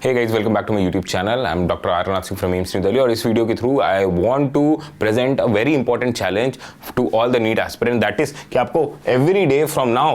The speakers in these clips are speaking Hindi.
Hey guys, welcome back to my YouTube channel. I'm Dr. Arnath Singh from AIIMS New Delhi और इस वीडियो के through I want to present a very important challenge to all the NEET aspirant, that is कि आपको every day from now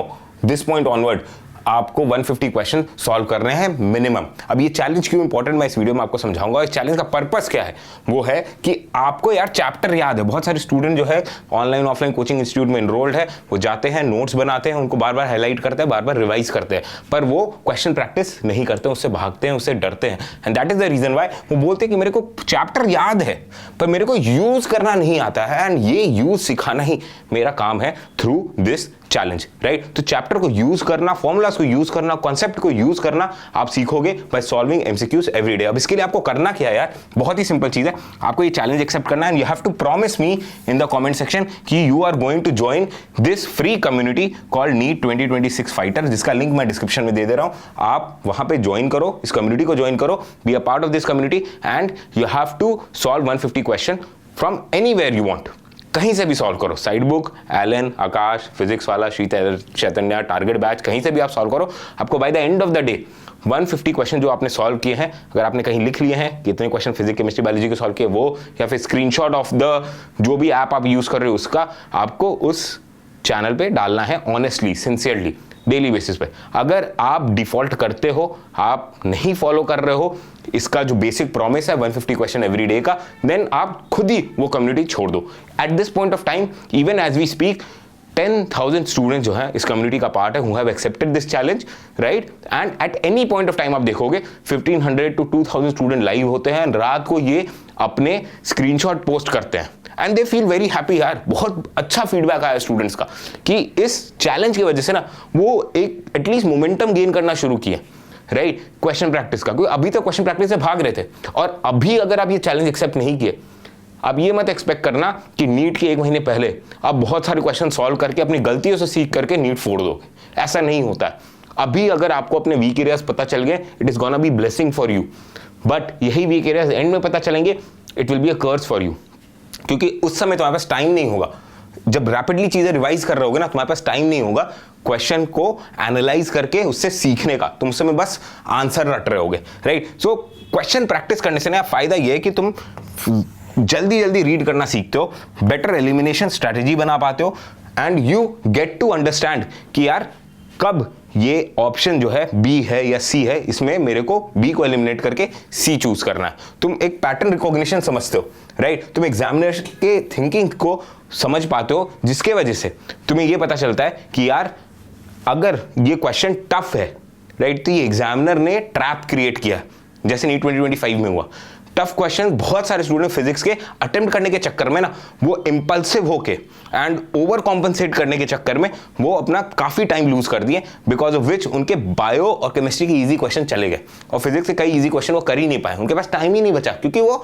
this point onward आपको 150 क्वेश्चन सॉल्व करने हैं मिनिमम। अब ये चैलेंज क्यों इंपॉर्टेंट मैं इस वीडियो में आपको समझाऊंगा। इस चैलेंज का पर्पस क्या है, वो है कि आपको यार चैप्टर याद है। बहुत सारे स्टूडेंट जो है ऑनलाइन ऑफलाइन कोचिंग इंस्टीट्यूट में इनरोल्ड है, वो जाते हैं, नोट्स बनाते हैं, उनको बार बार हाईलाइट करते हैं, बार बार रिवाइज करते हैं, पर वो क्वेश्चन प्रैक्टिस नहीं करते, उससे भागते हैं, उससे डरते हैं। And that is the reason why वो बोलते हैं कि मेरे को चैप्टर याद है पर मेरे को यूज करना नहीं आता है, एंड ये यूज सिखाना ही मेरा काम है थ्रू दिस चैलेंज, राइट। तो चैप्टर को यूज करना, फॉर्मूलाज को यूज करना, कॉन्सेप्ट को यूज करना आप सीखोगे by solving MCQs every day. अब इसके लिए आपको करना क्या है यार, बहुत ही सिंपल चीज है। आपको ये चैलेंज एक्सेप्ट करना है and you have to promise me in the comment section कि you are going to join this free community called NEET 2026 fighter, जिसका लिंक मैं डिस्क्रिप्शन में दे दे रहा हूं। आप वहां पे ज्वाइन करो, इस कम्युनिटी को ज्वाइन करो, be a part of this community and you have to solve 150 question from anywhere you want. कहीं से भी सॉल्व करो, side book, Allen, Aakash, physics वाला, चैतन्य, टारगेट बैच, कहीं से भी आप सॉल्व करो। आपको by the end of the day 150 question जो आपने सॉल्व किए हैं, अगर आपने कहीं लिख लिए हैं कितने क्वेश्चन फिजिक्स केमिस्ट्री बायोलॉजी के सॉल्व किए वो, या फिर स्क्रीनशॉट ऑफ द जो भी ऐप आप यूज कर रहे हो उसका आपको उस चैनल पे डालना है ऑनेस्टली, सिंसियरली, डेली बेसिस पे। अगर आप डिफॉल्ट करते हो, आप नहीं फॉलो कर रहे हो इसका जो बेसिक प्रॉमिस है 150 क्वेश्चन एवरी डे का, देन आप खुद ही वो कम्युनिटी छोड़ दो। At this point of time, even as we speak, 10,000 students जो है इस कम्युनिटी का पार्ट है, who have accepted this challenge, right. And at any point of time आप देखोगे 1500 to 2000 स्टूडेंट लाइव होते हैं, रात को ये अपने स्क्रीनशॉट पोस्ट करते हैं and they feel very happy. यार बहुत अच्छा फीडबैक आया स्टूडेंट्स का कि इस चैलेंज की वजह से ना वो एक एटलीस्ट मोमेंटम गेन करना शुरू किया, राइट, क्वेश्चन प्रैक्टिस का। क्योंकि अभी तक क्वेश्चन प्रैक्टिस से भाग रहे थे, और अभी अगर आप ये चैलेंज एक्सेप्ट नहीं किए, अब ये मत एक्सपेक्ट करना कि नीट के 1 महीने पहले आप बहुत सारे क्वेश्चन सॉल्व करके अपनी गलतियों से सीख करके नीट फोड़ दोगे। ऐसा नहीं होता है। अभी अगर आपको अपने वीक एरियाज पता चल गए, it is gonna be blessing for you, but यही वीक एरियाज एंड में पता चलेंगे, it will be a curse for you. क्योंकि उस समय तुम्हारे पास टाइम नहीं होगा, जब रैपिडली चीजें रिवाइज कर रहे होगे ना, तुम्हारे पास टाइम नहीं होगा क्वेश्चन को एनालाइज करके उससे सीखने का, तुम समय बस आंसर रट रहे होगे, राइट। सो क्वेश्चन प्रैक्टिस करने से ना फायदा ये है कि तुम जल्दी जल्दी रीड करना सीखते हो, बेटर एलिमिनेशन स्ट्रेटेजी बना पाते हो, and you get to understand कि यार कब ये ऑप्शन जो है बी है या सी है, इसमें मेरे को बी को एलिमिनेट करके सी चूज करना है। तुम एक पैटर्न रिकॉग्निशन समझते हो, राइट। तुम एग्जामिनर के थिंकिंग को समझ पाते हो, जिसके वजह से तुम्हें ये पता चलता है कि यार अगर ये क्वेश्चन टफ है, राइट, तो ये एग्जामिनर ने ट्रैप क्रिएट किया, जैसे नीट 2025 में हुआ। टफ क्वेश्चन बहुत सारे स्टूडेंट फिजिक्स के अटेम्प्ट करने के चक्कर में ना वो इंपल्सिव होके एंड ओवर कॉम्पनसेट करने के चक्कर में वो अपना काफी टाइम लूज कर दिए, बिकॉज ऑफ विच उनके बायो और केमिस्ट्री के इजी क्वेश्चन चले गए और फिजिक्स के कई इजी क्वेश्चन वो कर ही नहीं पाए, उनके पास टाइम ही नहीं बचा क्योंकि वो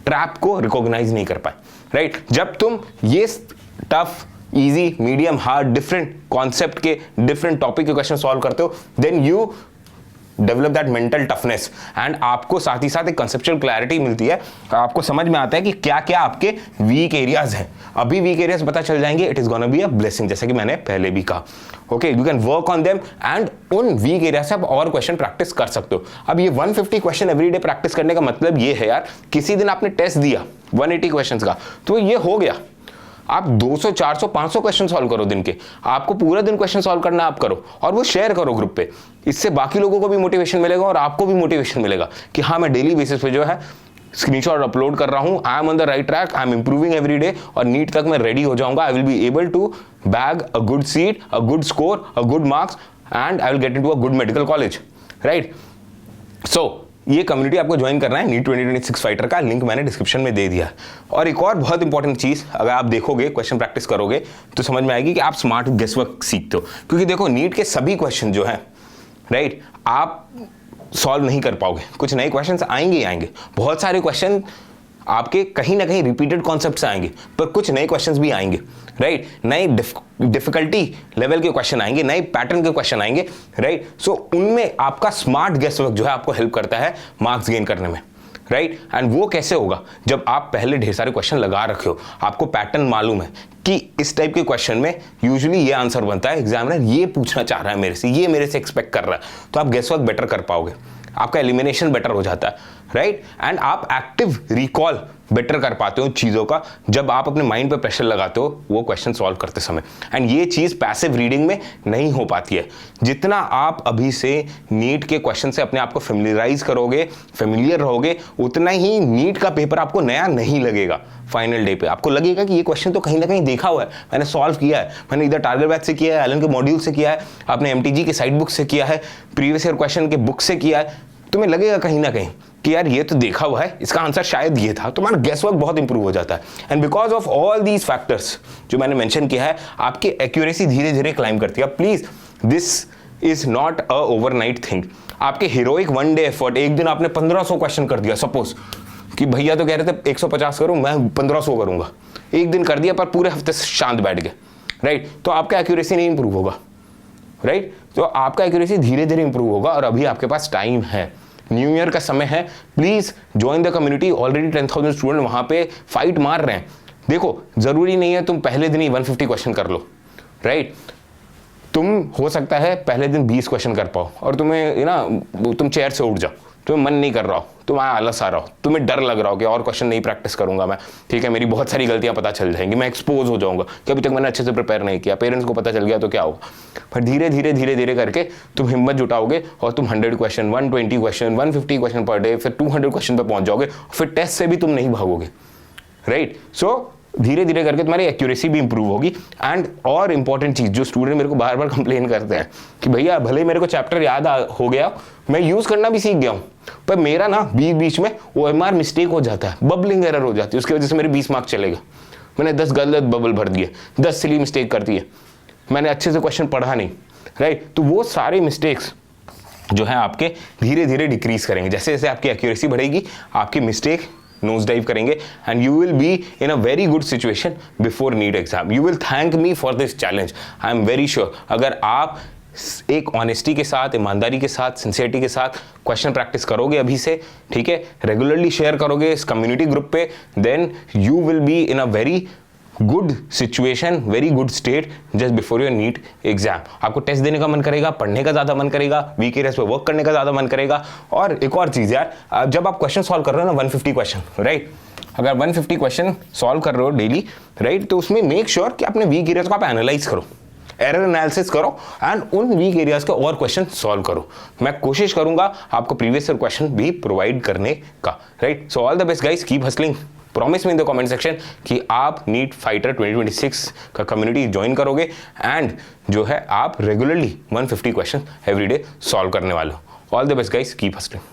ट्रैप को रिकॉग्नाइज नहीं कर पाए, राइट। जब तुम ये tough, easy, medium, hard, different concept के, डिफरेंट टॉपिक के क्वेश्चन सॉल्व करते हो, then you develop that mental toughness and आपको साथ ही साथ एक कंसेप्चुअल क्लैरिटी मिलती है। आपको समझ में आता है कि क्या क्या आपके वीक एरियाज हैं। अभी वीक एरियाज पता चल जाएंगे, it is gonna be a blessing, जैसे कि मैंने पहले भी कहा। Okay, you can work on them and उन वीक एरिया से आप और क्वेश्चन प्रैक्टिस कर सकते हो। अब ये 150 क्वेश्चन एवरीडे प्रैक्टिस करने का मतलब ये है यार, किसी दिन आपने टेस्ट दिया 180 क्वेश्चन का, तो ये हो गया। आप 200, 400, 500 क्वेश्चन सॉल्व करो दिन के, आपको पूरा दिन क्वेश्चन सॉल्व करना आप करो और वो शेयर करो ग्रुप पे। इससे बाकी लोगों को भी मोटिवेशन मिलेगा और आपको भी मोटिवेशन मिलेगा कि हाँ, मैं डेली बेसिस पे जो है स्क्रीनशॉट अपलोड कर रहा हूं, I am on the right track, I am improving every day, और नीट तक मैं रेडी हो जाऊंगा। I will be able to bag a good seat, a good score, a good marks, and I will get into a good medical college, right. So ये कम्युनिटी आपको ज्वाइन करना है, नीट 2026 फाइटर का लिंक मैंने डिस्क्रिप्शन में दे दिया है। और एक और बहुत इंपॉर्टेंट चीज, अगर आप देखोगे, क्वेश्चन प्रैक्टिस करोगे, तो समझ में आएगी कि आप स्मार्ट गेसवर्क सीखते हो। क्योंकि देखो, नीट के सभी क्वेश्चन जो है, राइट, आप सॉल्व नहीं कर पाओगे, कुछ नए क्वेश्चन आएंगे ही आएंगे। बहुत सारे क्वेश्चन आपके कहीं ना कहीं रिपीटेड कॉन्सेप्ट से आएंगे, पर कुछ नए क्वेश्चंस भी आएंगे, राइट। नए डिफिकल्टी लेवल के क्वेश्चन आएंगे, नए पैटर्न के क्वेश्चन आएंगे, राइट। सो उनमें आपका स्मार्ट गेसवर्क जो है आपको हेल्प करता है मार्क्स गेन करने में, राइट। एंड वो कैसे होगा, जब आप पहले ढेर सारे क्वेश्चन लगा रखे हो, आपको पैटर्न मालूम है कि इस टाइप के क्वेश्चन में यूजुअली ये आंसर बनता है, एग्जामिनर ये पूछना चाह रहा है मेरे से, ये मेरे से एक्सपेक्ट कर रहा है, तो आप गेसवर्क बेटर कर पाओगे, आपका एलिमिनेशन बेटर हो जाता है, राइट? एंड आप एक्टिव रिकॉल बेटर कर पाते हो चीज़ों का जब आप अपने माइंड पे प्रेशर लगाते हो वो क्वेश्चन सॉल्व करते समय। एंड ये चीज़ पैसिव रीडिंग में नहीं हो पाती है। जितना आप अभी से नीट के क्वेश्चन से अपने आप को फेमिलियराइज करोगे, फेमिलियर रहोगे, उतना ही नीट का पेपर आपको नया नहीं लगेगा। फाइनल डे पे आपको लगेगा कि ये क्वेश्चन तो कहीं ना कहीं देखा हुआ है, मैंने सॉल्व किया है, मैंने इधर टारगेट बैच से किया है, एलन के मॉड्यूल से किया है, आपने एमटीजी के साइड बुक से किया है, प्रीवियस ईयर क्वेश्चन के बुक से किया है। तुम्हें लगेगा कहीं ना कहीं कि यार ये तो देखा हुआ है, इसका आंसर शायद ये था। तुम्हारा गेस वर्क बहुत इंप्रूव हो जाता है। And because of all these factors जो मैंने मेंशन किया है, आपकी एक्यूरेसी धीरे धीरे क्लाइम करती है। Please this is not a overnight thing. आपके हीरोइक वन डे एफर्ट, एक दिन आपने 1500 क्वेश्चन कर दिया, सपोज कि भैया तो कह रहे थे 150 करूं, मैं 1500 करूंगा, एक दिन कर दिया पर पूरे हफ्ते से शांत बैठ गए, राइट? तो आपका एक्यूरेसी नहीं इंप्रूव होगा, राइट? तो आपका एक्यूरेसी धीरे धीरे इंप्रूव होगा। और अभी आपके पास टाइम है, न्यू ईयर का समय है। Please join the community. Already 10,000 student वहां पे फाइट मार रहे हैं। देखो, जरूरी नहीं है तुम पहले दिन ही 150 क्वेश्चन कर लो, राइट? तुम हो सकता है पहले दिन 20 क्वेश्चन कर पाओ और तुम्हें ना तुम चेयर से उठ जाओ, तुम्हें मन नहीं कर रहा हो, तुम्हें आलस आ रहा हो, तुम्हें डर लग रहा हो कि और क्वेश्चन नहीं प्रैक्टिस करूंगा मैं, ठीक है, मेरी बहुत सारी गलतियां पता चल जाएंगी, मैं एक्सपोज हो जाऊंगा कि अभी तक मैंने अच्छे से प्रिपेयर नहीं किया, पेरेंट्स को पता चल गया तो क्या होगा। पर धीरे धीरे करके तुम हिम्मत जुटाओगे और तुम 100 question, 120 question, 150 question per day, फिर 200 क्वेश्चन पर पहुंच जाओगे, फिर टेस्ट से भी तुम नहीं भागोगे, राइट? सो धीरे धीरे करके तुम्हारी एक्यूरेसी भी इंप्रूव होगी। एंड और इंपॉर्टेंट चीज जो स्टूडेंट मेरे को बार बार कंप्लेन करते हैं कि भैया भले मेरे को चैप्टर याद हो गया, मैं यूज करना भी सीख गया हूं, पर मेरा ना बीच में OMR मिस्टेक हो जाता है, बबलिंग एरर हो जाती है, उसकी वजह से मेरे 20 मार्क्स चलेगा, मैंने 10 गलत बबल भर दिए, 10 सिली मिस्टेक कर दी है, मैंने अच्छे से क्वेश्चन पढ़ा नहीं, राइट? तो वो सारे मिस्टेक्स जो है आपके धीरे धीरे डिक्रीज करेंगे। जैसे जैसे आपकी एक्यूरेसी बढ़ेगी, आपकी मिस्टेक नोज डाइव करेंगे and you will be in a very good situation before NEET exam. You will thank me for this challenge, I am very sure. अगर आप एक ऑनेस्टी के साथ, ईमानदारी के साथ, सिंसियरिटी के साथ क्वेश्चन प्रैक्टिस करोगे अभी से, ठीक है, रेगुलरली शेयर करोगे इस कम्युनिटी ग्रुप पे, then you will be in a very good situation, very good state just before your NEET exam. आपको टेस्ट देने का मन करेगा, पढ़ने का ज्यादा मन करेगा, वीक एरियाज पे वर्क करने का ज्यादा मन करेगा। और एक और चीज यार, जब आप क्वेश्चन सॉल्व कर रहे हो ना 150 क्वेश्चन, राइट, अगर 150 क्वेश्चन सॉल्व कर रहे हो डेली, राइट, तो उसमें मेक श्योर कि अपने वीक एरियाज को आप एनालाइज करो, एरर एनालिसिस करो एंड उन वीक एरियाज के और क्वेश्चन सॉल्व करो। मैं कोशिश करूंगा आपको प्रीवियस ईयर क्वेश्चन भी प्रोवाइड करने का, right? So all the best guys, keep hustling. Promise me in the comment section कि आप नीट फाइटर 2026 का कम्युनिटी ज्वाइन करोगे एंड जो है आप regularly 150 question every day solve करने वाले हो। All the best guys, keep hustling.